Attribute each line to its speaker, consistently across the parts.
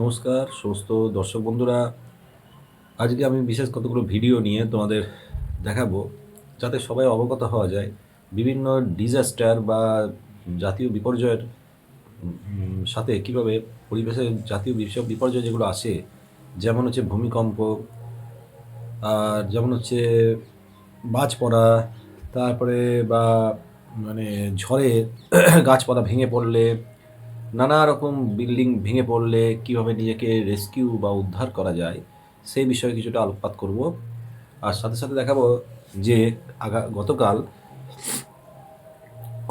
Speaker 1: নমস্কার সমস্ত দর্শক বন্ধুরা। আজকে আমি বিশেষ কতগুলো ভিডিও নিয়ে তোমাদের দেখাবো, যাতে সবাই অবগত হওয়া যায় বিভিন্ন ডিজাস্টার বা জাতীয় বিপর্যয়ের সাথে কিভাবে পরিবেশের জাতীয় বিষয় বিপর্যয় যেগুলো আসে, যেমন হচ্ছে ভূমিকম্প, আর যেমন হচ্ছে বাজ পড়া, তারপরে বা মানে ঝড়ে গাছপালা ভেঙে পড়লে, নানা রকম বিল্ডিং ভেঙে পড়লে কিভাবে নিজেকে রেস্কিউ বা উদ্ধার করা যায় সেই বিষয়ে কিছুটা আলোকপাত করব। আর সাথে সাথে দেখাবো যে গতকাল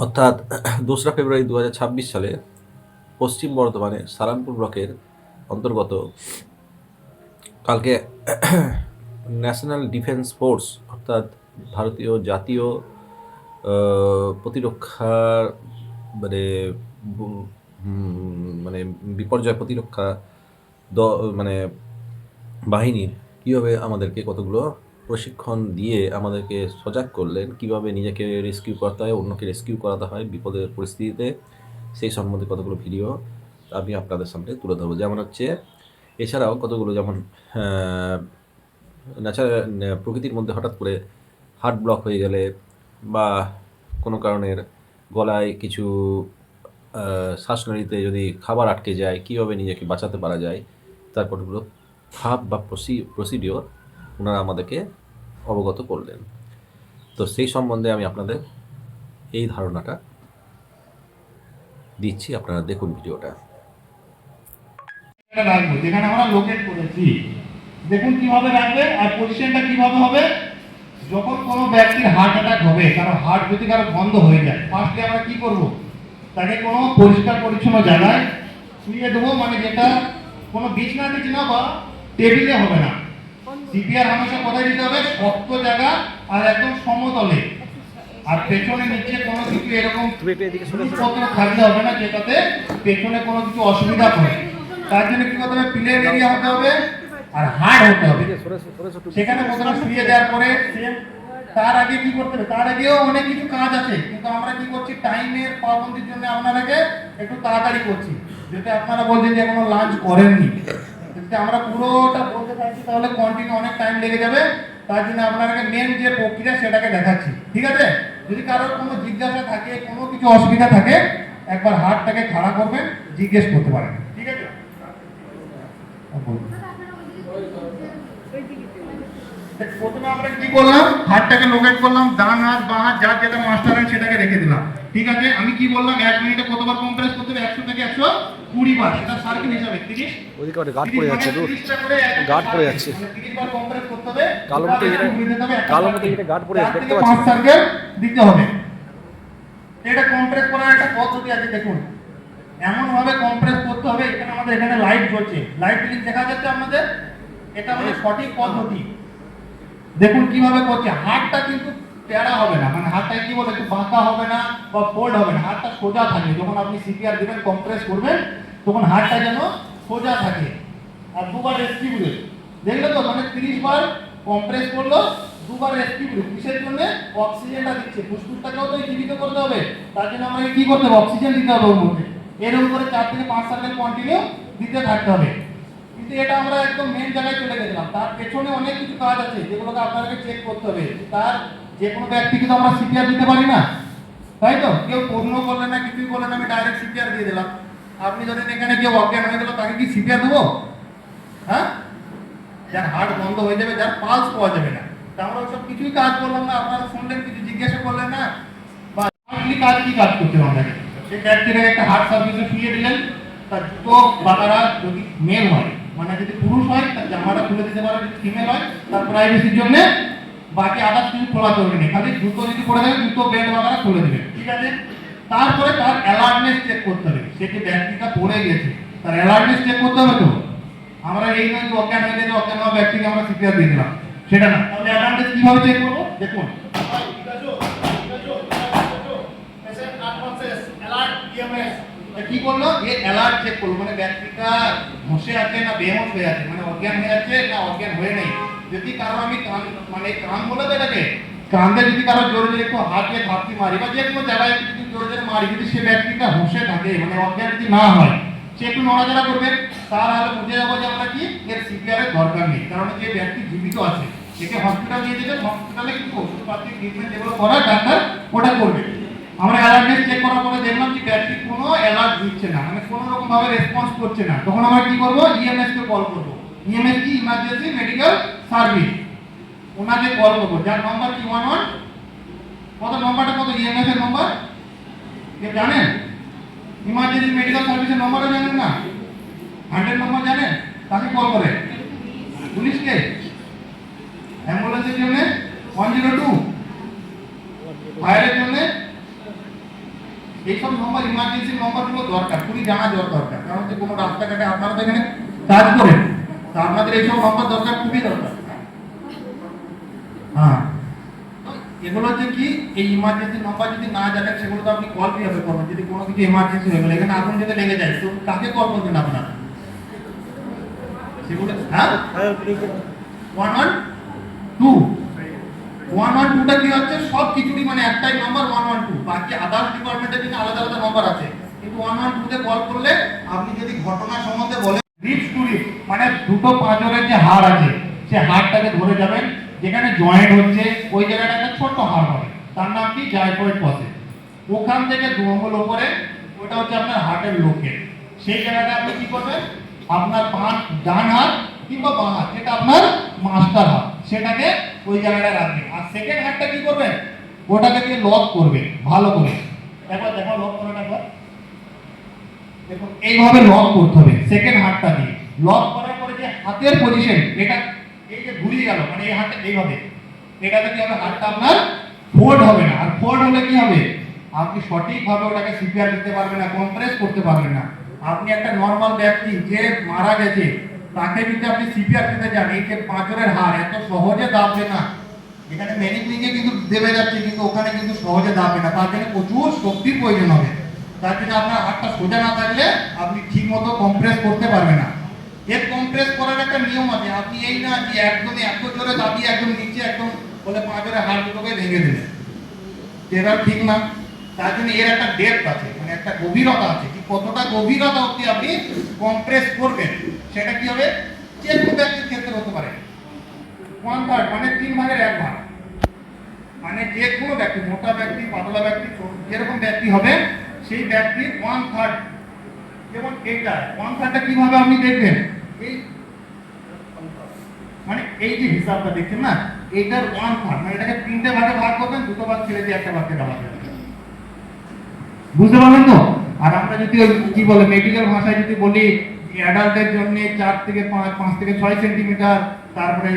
Speaker 1: অর্থাৎ 2রা ফেব্রুয়ারি 2026 সালে পশ্চিম বর্ধমানে সারানপুর ব্লকের অন্তর্গত কালকে ন্যাশনাল ডিফেন্স ফোর্স অর্থাৎ ভারতীয় জাতীয় প্রতিরক্ষা মানে মানে বিপর্যয় প্রতিরক্ষা মানে বাহিনীর কীভাবে আমাদেরকে কতগুলো প্রশিক্ষণ দিয়ে আমাদেরকে সজাগ করলেন, কীভাবে নিজেকে রেস্কিউ করতে হয়, অন্যকে রেস্কিউ করাতে হয় বিপদের পরিস্থিতিতে, সেই সম্বন্ধে কতগুলো ভিডিও আমি আপনাদের সামনে তুলে ধরবো। যেমন হচ্ছে এছাড়াও কতগুলো, যেমন প্রকৃতির মধ্যে হঠাৎ করে হার্ট ব্লক হয়ে গেলে বা কোনো কারণের গলায় কিছু শ্বাসনালীতে যদি খাবার আটকে যায়, কীভাবে নিজেকে বাঁচাতে পারা যায়, তার কতগুলো ধাপ বা প্রসিডিওর ওনারা আমাদেরকে অবগত করলেন। তো সেই সম্বন্ধে আমি আপনাদের এই ধারণাটা দিচ্ছি, আপনারা দেখুন ভিডিওটা।
Speaker 2: রাখবো যেখানে আমরা লোকেট করেছি, দেখুন কিভাবে রাখবে আর পজিশনটা কিভাবে হবে। যখন কোনো ব্যক্তির হার্ট অ্যাটাক হবে, কারো হার্ট যদি কারো বন্ধ হয়ে যায়, ফার্স্টলি আমরা কি করব, তাকে কোনো পরিষ্কার পরিচ্ছন্ন জায়গায় শুয়ে দেবো, মানে যেটা কোনো বিছনা বা টেবিলে হবে না। সিপিআর হামেশা কোথায় দিতে হবে, শক্ত জায়গা আর একদম সমতলে, আর পেছনে নিচে কোনো কিছু এরকম থাকতে হবে না যেটাতে পেছনে কোনো কিছু অসুবিধা হয়। তার জন্য কি করতে হবে, প্লেন এরিয়া হতে হবে আর হার্ড হতে হবে। সেখানে প্রথমে শুয়ে দেওয়ার পরে তার আগে কি করতে হবে, তার আগেও অনেক কিছু কাজ আছে, কিন্তু আমরা কি করছি টাইমের পাবন্দির জন্য আপনাদেরকে একটু তাড়াতাড়ি করছি। যদি আপনারা বলছেন যে এখনো লাঞ্চ করেননি, যদি আমরা পুরোটা বলতে চাইছি তাহলে কন্টিনিউ অনেক টাইম লেগে যাবে। তার জন্য আপনাদেরকে মেন যে প্রক্রিয়া সেটাকে দেখাচ্ছি, ঠিক আছে? যদি কারোর কোনো জিজ্ঞাসা থাকে, কোনো কিছু অসুবিধা থাকে, একবার হাতটাকে খাড়া করবেন, জিজ্ঞেস করতে পারেন, ঠিক আছে? প্রথমে আমরা কি করলাম, হাতটাকে লোকেট করলাম, ডান হাত বাঁ হাত যার যেটা মাস্টার হ্যান্ড সেটাকে রেখে দিলাম, ঠিক আছে? আমি কি বললাম, 1 মিনিটে কতবার কম্প্রেস করতে হবে, 100 থেকে 120 বার, সেটা সার্কেল হিসাবে 30
Speaker 3: ওদিকে গার্ড পড়ে যাচ্ছে, গার্ড পড়ে যাচ্ছে,
Speaker 2: 30 বার কম্প্রেস করতে হবে।
Speaker 3: কালো মতো এটা গার্ড পড়ে যাচ্ছে, দেখতে
Speaker 2: 5 সার্কেল দিতে হবে। এটা কম্প্রেস করার একটা পদ্ধতি আছে, দেখুন এমন ভাবে কম্প্রেস করতে হবে। এখানে লাইট জ্বলছে, লাইট ব্লিং দেখা যাচ্ছে আপনাদের, এটা মানে সঠিক পদ্ধতি। দেখুন কিভাবে করছে, হাতটা কিন্তু টেরা হবে না, মানে হাতটা কি বলে একটু বাঁকা হবে না বা ফোল্ড হবে না, হাতটা সোজা থাকে। যখন আপনি সিপিআর দিবেন, কম্প্রেস করবেন, তখন হাতটা যেন সোজা থাকে। আর দুবার রেস্কিউ ব্রেথ দেখলে তো, মানে 30 বার কম্প্রেস করলো, দুবার রেস্কিউ ব্রেথ। কিসের জন্য, অক্সিজেনটা দিচ্ছে, ফুসফুসটাকেও তো জীবিত করতে হবে, তার জন্য আমাকে কি করতে হবে, অক্সিজেন দিতে হবে ওর মধ্যে। এরকম করে 4 থেকে 5 সার্কেল কন্টিনিউ দিতে থাকতে হবে। কিন্তু এটা আমরা একদম মেন জায়গায় চলে গেছিলাম, তার পেছনে অনেক কিছু কাজ আছে যেগুলোকে আপনাদেরকে চেক করতে হবে। তার যে কোনো ব্যক্তিকে তো আমরা সিপিআর দিতে পারি না, তাই তো? কেউ প্রশ্ন করলেন না, কিছুই করলেন না, আমি ডাইরেক্ট সিপিআর দিয়ে দিলাম। আপনি ধরেন এখানে কেউ অজ্ঞান হয়ে গেল, তাকে কি সিপিআর দেবো? হ্যাঁ, যার হার্ট বন্ধ হয়ে যাবে, যার পালস পাওয়া যাবে না, তা আমরা ওসব কিছুই কাজ করলাম না। আপনারা শুনলেন, কিছু জিজ্ঞাসা করলেন না, বা কাজ কি কাজ করতে হবে, সেই ব্যক্তিটাকে একটা হার্ট সার্ভিসে শুয়ে দিলেন, তার জুতো বাটারা যদি মেল হয়, মানে যদি পুরুষ হয় তার জামাটা খুলে দিতে পারে, যদি ফিমেল হয় তার প্রাইভেসির জন্য বাকি আদার্স কিছু খোলা চলবে না, খালি জুতো যদি পরে থাকে জুতো বেল্ট বাটারা খুলে দিবেন, ঠিক আছে? তারপরে তার অ্যালার্টনেস চেক করতে হবে, সে যে ব্যক্তিটা পড়ে গেছে তার অ্যালার্টনেস চেক করতে হবে। তো আমরা এই নয় যে অজ্ঞান হয়ে গেছে, অজ্ঞান হওয়া ব্যক্তিকে আমরা সিপিআর দিয়ে দিলাম, সেটা না। তাহলে অ্যালার্টনেস কিভাবে চেক করবো, দেখুন কি করলো, এ অ্যালার্ট চেক করলো, মানে ব্যক্তিটা বসে আছে না বেহোশ হয়ে আছে, মানে অজ্ঞান হয়ে আছে না অজ্ঞান হয়ে নেই। যদি কারো আমি কান, মানে কান বলে তো এটাকে, কান্দে যদি কারো জোরে জোরে একটু হাতে ধাপতি মারি বা যে কোনো জায়গায় যদি জোরে জোরে মারি, যদি সে ব্যক্তিটা বসে থাকে, মানে অজ্ঞান যদি না হয়, সে একটু নড়াচড়া করবে, তাহলে বুঝে যাবো যে আমরা কি এর সিপিআর এর দরকার নেই, কারণ যে ব্যক্তি জীবিত আছে একে হসপিটাল নিয়ে যেতে, হসপিটালে কিন্তু ওষুধপাতি ট্রিটমেন্ট যেগুলো করার ডাক্তার ওটা করবে। আমরা অ্যালার্টনেস চেক করার পরে দেখলাম যে ব্যক্তি কোনো অ্যালার্ট দিচ্ছে না, মানে কোনো রকম ভাবে রেসপন্স করছে না, তখন আমরা কি করব, ইএমএস কে কল করব। ইএমএস কি ইমার্জেন্সি মেডিকেল সার্ভিস, ওনাকে কল করব, যার নাম্বার কি 11 কত, নাম্বারটা কত, ইএমএস এর নাম্বার কে জানেন? ইমার্জেন্সি মেডিকেল সার্ভিসের নাম্বারও জানেন না? 100 নম্বর জানেন? তাকে কল করে পুলিশকে, অ্যাম্বুলেন্সের জন্য 102, ফায়ারের জন্য। এইসব নম্বর ইমার্জেন্সি নম্বরগুলো দরকার, খুবই জানা দরকার, কারণ যে কোনো রাস্তাঘাটে আপনারা তো এখানে কাজ করেন, তা আপনাদের এইসব নম্বর দরকার, খুবই দরকার। হ্যাঁ, তো এগুলো যে কি এই ইমার্জেন্সি নম্বর যদি না জানেন সেগুলো তো আপনি কল কিভাবে করবেন? যদি কোনো কিছু ইমার্জেন্সি হয়ে গেলে, এখানে আগুন যদি লেগে যায় তো কাকে কল করবেন আপনারা? সেগুলো হ্যাঁ 112 112টা কি হচ্ছে সব কিছুরই মানে একটাই নাম্বার 112, বাকি আদার্স ডিপার্টমেন্টের জন্য আলাদা আলাদা নাম্বার আছে, কিন্তু 112 তে কল করলে আপনি যদি ঘটনা সম্বন্ধে বলেন, রিপস টু রিপস মানে দুটো পাঁজরের যে হাড় আছে সে হাড়টাকে ধরে যাবেন, যেখানে জয়েন্ট হচ্ছে ওই জায়গাটা একটা ছোট্ট হাড় হবে, তার নাম কি জাইফয়েড ফসেট। ওখান থেকে 2 আঙ্গুল উপরে ওটা হচ্ছে আপনার হার্টের লোকেট, সেই জায়গাটা আপনি কি করবেন, আপনার ডান হাত কিংবা বাঁ হাত যেটা আপনার মাস্টার হাত সেটাকে ওই জায়গাটায় রাখবেন, আর সেকেন্ড হাতটা কি করবেন, ওটাকে দিয়ে লক করবে ভালো করে। একবার দেখো লক করাটা একবার দেখুন, এইভাবে লক করতে হবে সেকেন্ড হাতটা দিয়ে। লক করার পরে যে হাতের পজিশন এটা এই যে ঘুরিয়ে গেল, মানে এই হাতটা এইভাবে, এটাতে কি হবে, হাতটা আপনার ফোল্ড হবে না, আর ফোল্ড হলে কি হবে, আপনি সঠিকভাবে ওটাকে সিপিআর দিতে পারবেন না, কম্প্রেস করতে পারবেন না। আপনি একটা নরমাল ব্যক্তি যে মারা গেছে তাকে যদি আপনি সিপিআর দিতে যান, এই যে পাঁজরের হাড় এত সহজে দাববে না, এখানে মেনিকুইকে কিন্তু দেবে যাচ্ছে, কিন্তু ওখানে কিন্তু সহজে দাববে না, তার জন্য প্রচুর শক্তির প্রয়োজন হবে। তার জন্য আপনার হাতটা সোজা না থাকলে আপনি ঠিক মতো কম্প্রেস করতে পারবেন না। এর কম্প্রেস করার একটা নিয়ম আছে, আপনি এই না যে একদমই এত জোরে দাবিয়ে একদম নিচে একদম বলে পাঁজরের হাড় দুটোকে ভেঙে দেবে, এটা ঠিক না। তার জন্য এর একটা ডেপথ আছে, মানে একটা গভীরতা আছে, কি কতটা গভীরতা অবধি আপনি কম্প্রেস করবেন সেটা কি হবে, যে কোনো ব্যক্তির ক্ষেত্রে হতে পারে 1/3 মানে 3 ভাগের 1 ভাগ, মানে যে কোনো ব্যক্তি, মোটা ব্যক্তি, পাতলা ব্যক্তি, যেরকম ব্যক্তি হবে সেই ব্যক্তির 1/3, যেমন এইটা 1/3টা কিভাবে আপনি দেখবেন, এই মানে এই যে হিসাবটা দেখছেন না, এইটার 1/3 মানে এটাকে 3টে ভাগে ভাগ করবেন, 2টো ভাগ ছেড়ে দিয়ে একটা ভাগে দেওয়া যাবে, বুঝতে পারলেন তো? আর আমরা যদি কি বলে মেডিকেল ভাষায় যদি বলি অ্যাডাল্টের জন্য 4 থেকে 5 থেকে 6 সেন্টিমিটার, তারপরে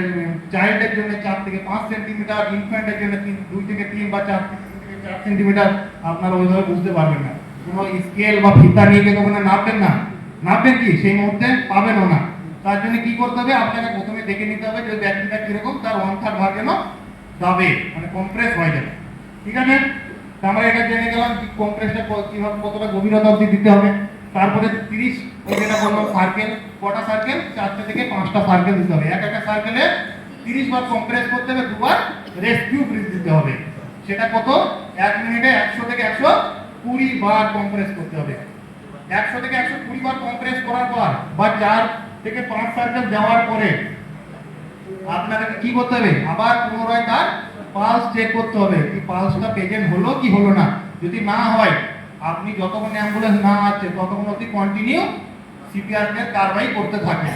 Speaker 2: চাইল্ডের জন্য 4 থেকে 5 সেন্টিমিটার, ইনফ্যান্টের জন্য 2 থেকে 3 বা 4 থেকে 4 সেন্টিমিটার, আপনারা ওইভাবে বুঝতে পারবেন না, কোনো স্কেল বা ফিতা নিয়ে কিন্তু ওখানে নাপবেন না, নাপবেন কি সেই মুহূর্তে পাবেনও না। তার জন্য কি করতে হবে, আপনাকে প্রথমে দেখে নিতে হবে যে ব্যক্তিটা কিরকম, তার 1/3 ভাগ যেন দাবে, মানে কম্প্রেস হয়ে যাবে, ঠিক আছে? আমরা এটা জেনে গেলাম কি কম্প্রেসটা কিভাবে কতটা গভীরতা অবধি দিতে হবে। তারপরে 30 ওই যেটা বললাম সার্কেল, কটা সার্কেল, 4টে থেকে 5টা সার্কেল দিতে হবে, একটা সার্কেলে 30 বার কম্প্রেস করতে হবে, 2 বার রেস্কিউ ব্রিথ দিতে হবে। সেটা কত, 1 মিনিটে 100 থেকে 120 বার কম্প্রেস করতে হবে। 100 থেকে 120 বার কম্প্রেস করার পর বা 4 থেকে 5 সার্কেল যাওয়ার পরে আপনাকে কি করতে হবে, আবার পুনরায় তার পালস চেক করতে হবে, কি পালসটা প্রেজেন্ট হলো কি হলো না। যদি না হয় আপনি যতক্ষণ অ্যাম্বুলেন্স না আসছে ততক্ষণ অবধি কন্টিনিউ সিপিআর এর কারবাই করতে থাকেন।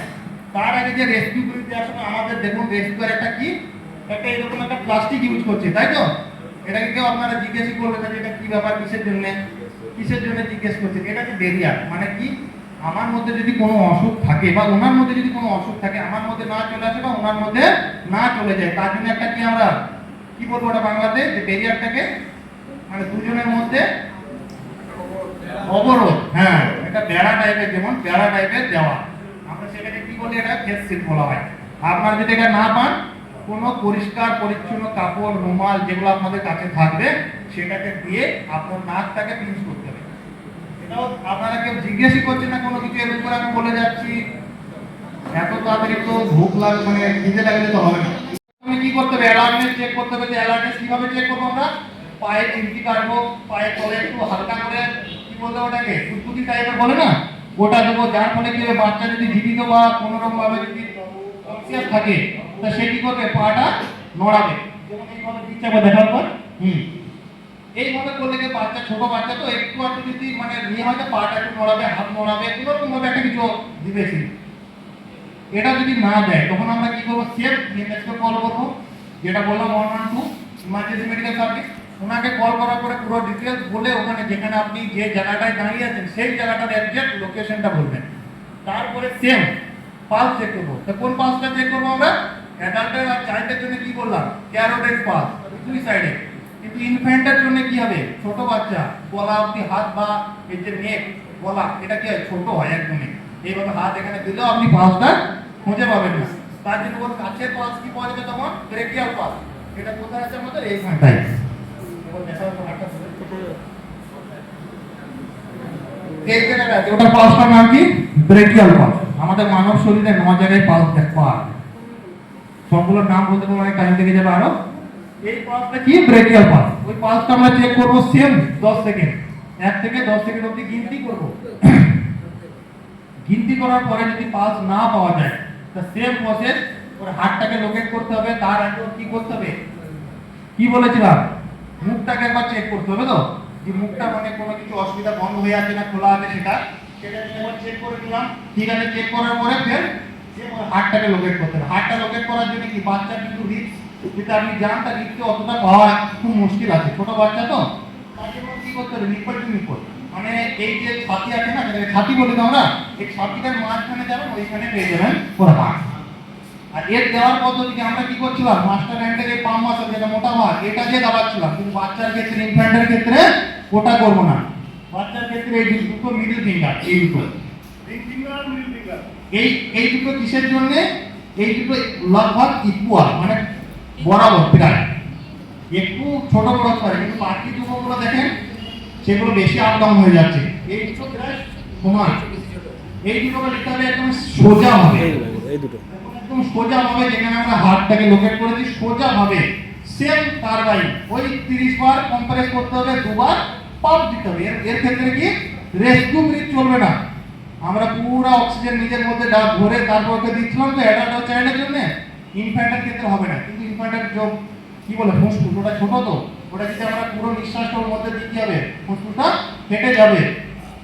Speaker 2: তার আগে যে রেস্কিউ ব্রিথ দেওয়ার সময় আমাদের দেখুন রেস্কিউর একটা কি, একটা এরকম একটা প্লাস্টিক ইউজ করছে, তাই তো? এটাকে কেউ আপনারা জিজ্ঞেস করবে না যে এটা কি ব্যাপার, কিসের জন্য জিজ্ঞেস করছে। এটা যে বেরিয়ার, মানে কি আমার মধ্যে যদি কোনো অসুখ থাকে বা ওনার মধ্যে যদি কোনো অসুখ থাকে, আমার মধ্যে না চলে আসে বা ওনার মধ্যে না চলে যায়, তার জন্য একটা কি আমরা কি বলবো ওটা বাংলাতে, যে ব্যারিয়ারটাকে মানে দুজনের মধ্যে অবরোধ, হ্যাঁ এটা বেড়া টাইপের, যেমন বেড়া টাইপের দেওয়া, আমরা সেটাকে কি বলি, এটা ফেস শিট বলা হয়। আপনারা যদি এটা না পান, কোনো পরিষ্কার পরিচ্ছন্ন কাপড়, রুমাল যেগুলো আপনাদের কাছে থাকবে সেটাকে দিয়ে আপনার নাকটাকে পিঞ্চ করতে হবে। এটাও আপনারা কেউ জিজ্ঞেসই করছেন না কোনো কিছু, এর উপরে আমি বলে যাচ্ছি, এত তাড়াতাড়ি তো ভুক লাগে, মানে খিদে লাগলে তো হবে না। তুমি কি করতে হবে, অ্যালার্টনেস চেক করতে হবে। যে অ্যালার্টনেস কিভাবে চেক করবো, আমরা পায়ে চিমটি কাটবো, পায়ে তলে একটু হালকা করে কি বলতে ওটাকে ফুটফুটি টাইপের বলে না, ওটা দেবো, যার ফলে কি হবে, বাচ্চা যদি জীবিত বা কোনোরকম ভাবে যদি কনসিয়াস থাকে তা সে কি করবে, পাটা নড়াবে, যেমন এইভাবে দিচ্ছে একবার দেখার পর এইভাবে করলে কি বাচ্চা, ছোট বাচ্চা তো একটু একটু যদি মানে নিয়ে হয়তো পাটা একটু নড়াবে, হাত নড়াবে, কোনোরকম ভাবে একটা কিছু দিবেছি। এটা যদি না দেয় তখন আমরা কি করবো, সেফ ইএমএসকে কল করবো, যেটা বললাম 112 ইমার্জেন্সি মেডিকেল সার্ভিস। ওনাকে কল করার পরে পুরো ডিটেলস বলে ওখানে যেখানে আপনি যে জায়গাটায় দাঁড়িয়ে আছেন সেই জায়গাটার এক্সাক্ট লোকেশনটা বলবেন। তারপরে সেম পালস চেক করবো। তো কোন পালসটা চেক করবো আমরা, অ্যাডাল্টের আর চাইল্ডের জন্য কি বললাম, ক্যারোটিড পালস দুই সাইডে, কিন্তু ইনফ্যান্টের জন্য কি হবে, ছোট বাচ্চা গলা অব্দি হাত বা এই যে নেক গলা এটা কি হয়, ছোট হয় একদমই, এইভাবে হাত এখানে দিলেও আপনি পালসটা খুঁজে পাবেন না। তার জন্য ওর কাছের পালস কি পাওয়া যাবে তখন, ব্রেকিয়াল পালস। এটা কোথায় আছে আমাদের, এইখানটায়। এই জায়গাটা আছে, ওটার পালসটার নাম কি, ব্রেকিয়াল পালস। আমাদের মানব শরীরে 9 জায়গায় পালস পাওয়া যায়, সবগুলোর নাম বলতে পারবো অনেক টাইম লেগে যাবে আরো। এই পালসটা কি, ব্রেকিয়াল পালস। ওই পালসটা আমরা চেক করব সেম 10 সেকেন্ড, 1 থেকে 10 সেকেন্ড অবধি গিনতি করব। গিনতি করার পরে যদি পালস না পাওয়া যায় তা সেম প্রসেস, ওর হাতটাকে লোকেট করতে হবে। তার আগে কি করতে হবে, কি বলেছিলাম, মুখটাকে একবার চেক করতে হবে, তো যে মুখটা মানে কোনো কিছু অসুবিধা বন্ধ হয়ে আছে না খোলা আছে সেটা একবার চেক করে নিলাম। ঠিক আছে, চেক করার পরে ফের হাতটাকে লোকেট করতে হবে। হাতটা লোকেট করার জন্য কি, বাচ্চা কিন্তু রিস্ক, যেটা আপনি জান তার রিস্কে অতটা পাওয়া খুব মুশকিল আছে, ছোট বাচ্চা তো। তার জন্য কি করতে হবে, নিপল টু নিপল, মানে এই যে ছাতি আছে না, যেটাকে ছাতি বলি তো আমরা, এই ছাতিটার মাঝখানে যাবেন, ওইখানে পেয়ে যাবেন ওর হাত। আর এর দেওয়ার পদ্ধতি আমরা কি করছিলাম, মাস্টার হ্যান্ডের এই পাম মাসল যেটা মোটা মাছ এটা দিয়ে দাবাচ্ছিলাম, কিন্তু বাচ্চার ক্ষেত্রে, ইনফ্যান্টের ক্ষেত্রে ওটা করব না। বাচ্চার ক্ষেত্রে এই দুটো মিডল ফিঙ্গার, এই দুটো এই দুটো কিসের জন্য, এই দুটো লগভগ ইকুয়াল, মানে বরাবর প্রায়, একটু ছোট বড় হতে পারে, কিন্তু বাকি দুটোগুলো দেখেন সেগুলো বেশি আপ ডাউন হয়ে যাচ্ছে। এই দুটো প্রায় সমান, এই দুটোকে লিখতে হবে একদম সোজা হবে,
Speaker 3: এই দুটো
Speaker 2: একদম সোজা ভাবে, যেখানে আমরা হাতটাকে লোকেট করেছি সোজা ভাবে সেম তার বাই ওই 30 বার কম্প্রেস করতে হবে, 2 বার পাম্প দিতে হবে। এর ক্ষেত্রে কি রেস্কিউ ব্রিথ চলবে না, আমরা পুরো অক্সিজেন নিজের মধ্যে ধরে তারপর ওকে দিচ্ছিলাম, তো অ্যাডাল্ট আর চাইল্ডের জন্য। ইনফ্যান্টের ক্ষেত্রে হবে না, কিন্তু ইনফ্যান্টের যে কি বলে ফুসফুস, ওটা ছোট তো, ওটা যদি আমরা পুরো নিঃশ্বাসটা ওর মধ্যে দিতে হবে, ফুসফুসটা কেটে যাবে।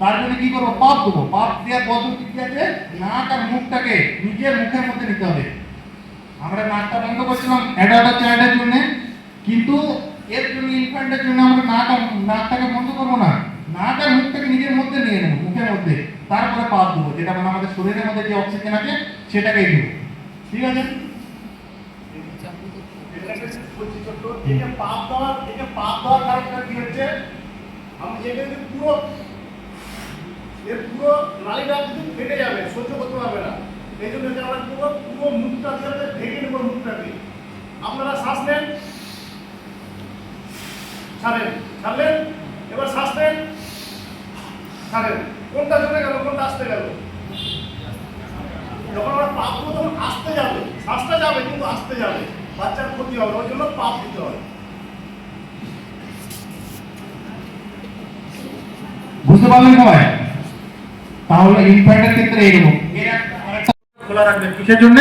Speaker 2: তার জন্য কি করবো, পাপ দেবো। পাপ দেওয়ার পদ্ধতি কি আছে, নাক আর মুখটাকে নিজের মুখের মধ্যে নিতে হবে। আমরা নাকটা বন্ধ করছিলাম অ্যাডাল্ট আর চাইল্ডের জন্য, কিন্তু এর জন্য ইনফ্যান্টের জন্য আমরা নাকটাকে বন্ধ করবো না, নাক আর মুখটাকে নিজের মধ্যে নিয়ে নেবো, মুখের মধ্যে। তারপরে পাপ দেবো, যেটা মানে আমাদের শরীরের মধ্যে যে অক্সিজেন আছে সেটাকেই দেবো। ঠিক আছে, পাপ দেওয়ার কারণটা কি হচ্ছে, আমি যেখানে পুরো নালীটা কিন্তু ফেটে যাবে, সহ্য করতে পারবে না, এই জন্য আমরা পুরো মুখটা দিয়ে ভেঙে নেবো, মুখটাকে। আপনারা শ্বাস নেন, ছাড়লেন, এবার শ্বাস নেন, ছাড়েন। কোনটা চলে গেল, কোনটা আসতে গেল, যখন আমরা পাপ দেবো তখন আসতে যাবে, শ্বাসটা যাবে কিন্তু আসতে যাবে, বাচ্চার ক্ষতি হবে, ওই জন্য পাপ দিতে হবে। বুঝতে পারলেন সবাই? তাহলে ইনফ্যান্টের ক্ষেত্রে এইরকম খোলা রাখবেন, কিসের জন্য,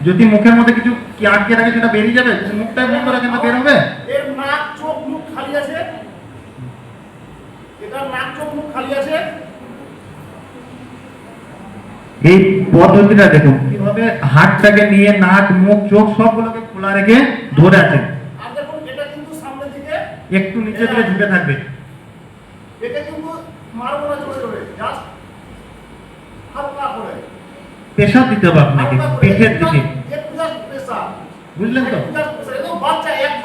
Speaker 2: যদি মুখের মধ্যে কিছু কি আটকে রাখে সেটা বেরিয়ে যাবে, মুখটাই বন্ধ রাখেন না বের হবে। এর নাক চোখ মুখ খালি আছে, এটা নাক চোখ মুখ খালি আছে। এই পদ্ধতিটা দেখুন কিভাবে হাতটাকে নিয়ে নাক মুখ চোখ সবগুলোকে খোলা রেখে ধরে আছেন। আর দেখুন এটা কিন্তু সামনে থেকে একটু নিচে দিকে ঝুঁকে থাকবে, এটা কিন্তু মারবো না জোরে জোরে, জাস্ট হালকা করে প্রেসার দিতে হবে আপনাকে পেটের দিকে, একটু জাস্ট প্রেসার, বুঝলেন তো? একদম বাচ্চা 1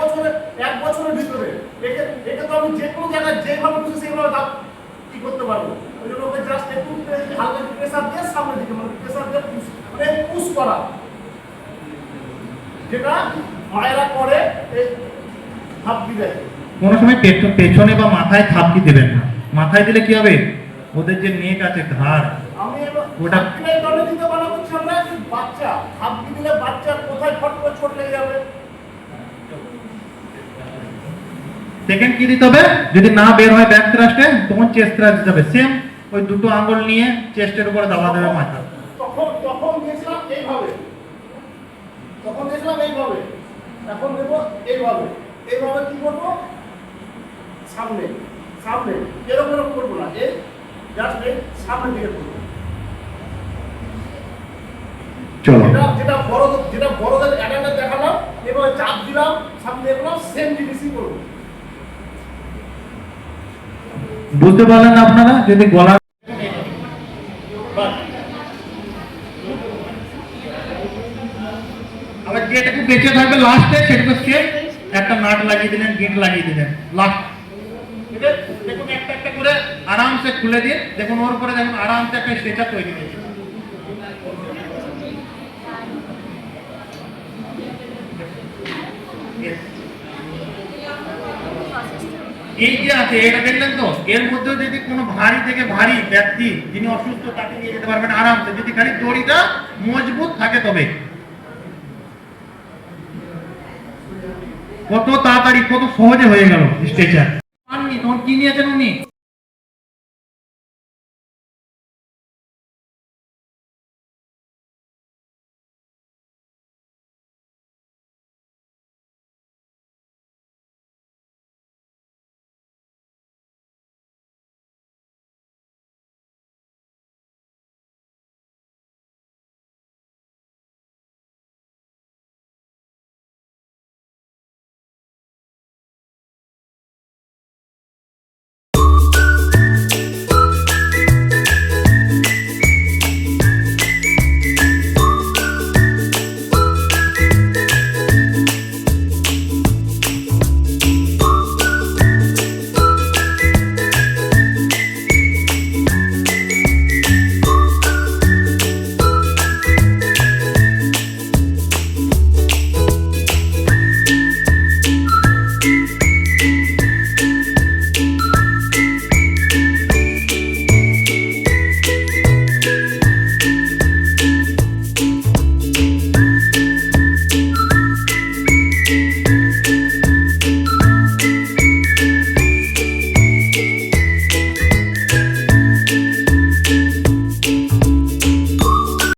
Speaker 2: বছরের ভিতরে এটা তো আমি যে কোনো জায়গায় যেভাবে খুশি সেভাবে কি করতে পারবো, ওই জন্য ওকে জাস্ট একটু হালকা প্রেসার দিয়ে সামনে দিকে, মানে প্রেসার দিয়ে পুশ করা, যেটা মায়েরা করে এই থাপকি দেয়। কোনো সময় পেছনে বা মাথায় থাপকি দেবেন না, মাথায় দিলে কি হবে, ওদের যে নেক আছে ঘাড়, আমি ওটা কিনে দলে দিতে বলা হচ্ছে আমরা, যে বাচ্চা থাপকি দিলে বাচ্চার কোথায় ফট করে চোট লেগে যাবে। সেকেন্ড কি দিতে হবে, যদি না বের হয় ব্যাক থ্রাস্টে তখন চেস্ট থ্রাস্ট দিতে হবে, সেম ওই দুটো আঙ্গুল নিয়ে চেস্টের উপরে দাবা দেবে মাথা।
Speaker 4: তখন গেছিলাম এইভাবে, এখন দেবো এইভাবে কি করবো, সামনে এরকম করবো না, এই জাস্ট সামনের দিকে করবো।
Speaker 2: চলো
Speaker 4: যেটা বড়দের অ্যাডাল্টে দেখালাম, এভাবে চাপ দিলাম, সামনে এগুলো সেম জিনিসই করবো।
Speaker 2: বুঝতে পারলেন আপনারা? যদি গলা আবার যেটুকু বেঁচে থাকবে লাস্টে সেটুকু সেম একটা নাট লাগিয়ে দিলেন, গিট লাগিয়ে দিলেন লাস্ট। ঠিক আছে, দেখুন একটা একটা করে আরামসে খুলে দিয়ে দেখুন ওর উপরে দেখুন আরামসে একটা স্ট্রেচার তৈরি হয়েছে। এই যে আছে এটা দেখলেন তো, এর মধ্যে যদি কোনো ভারী থেকে ভারী ব্যক্তি যিনি অসুস্থ তাকে নিয়ে যেতে পারবেন আরামসে, যদি খালি দড়িটা মজবুত থাকে তবে। কত তাড়াতাড়ি কত সহজে হয়ে গেল স্ট্রেচার। তখন কি নিয়েছেন উনি?